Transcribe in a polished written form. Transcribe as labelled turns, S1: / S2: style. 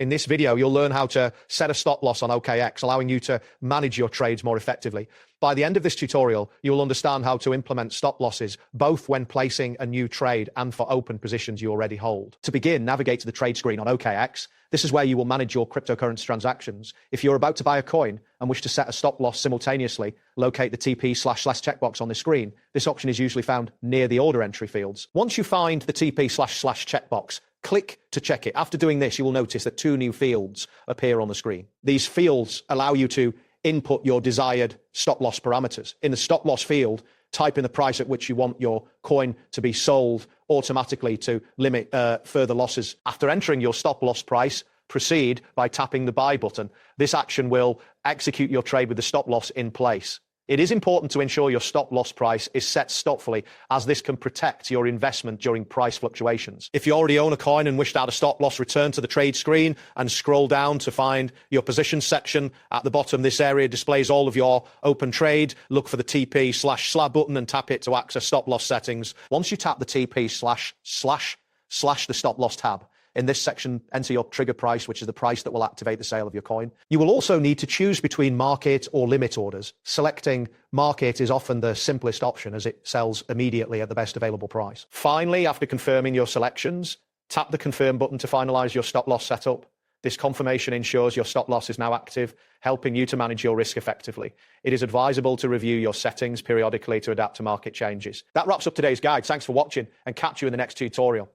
S1: In this video, you'll learn how to set a stop loss on OKX, allowing you to manage your trades more effectively. By the end of this tutorial, you will understand how to implement stop losses, both when placing a new trade and for open positions you already hold. To begin, navigate to the trade screen on OKX. This is where you will manage your cryptocurrency transactions. If you're about to buy a coin and wish to set a stop loss simultaneously, locate the TP// checkbox on the screen. This option is usually found near the order entry fields. Once you find the TP// checkbox, click to check it. After doing this, you will notice that two new fields appear on the screen. These fields allow you to input your desired stop loss parameters. In the stop loss field, type in the price at which you want your coin to be sold automatically to limit further losses. After entering your stop loss price, proceed by tapping the buy button. This action will execute your trade with the stop loss in place. It is important to ensure your stop loss price is set stopfully, as this can protect your investment during price fluctuations. If you already own a coin and wish to add a stop loss, return to the trade screen and scroll down to find your position section. At the bottom, this area displays all of your open trade. Look for the TP// button and tap it to access stop loss settings. Once you tap the TP// the stop loss tab, in this section, enter your trigger price, which is the price that will activate the sale of your coin. You will also need to choose between market or limit orders. Selecting market is often the simplest option, as it sells immediately at the best available price. Finally, after confirming your selections, tap the confirm button to finalize your stop loss setup. This confirmation ensures your stop loss is now active, helping you to manage your risk effectively. It is advisable to review your settings periodically to adapt to market changes. That wraps up today's guide. Thanks for watching, and catch you in the next tutorial.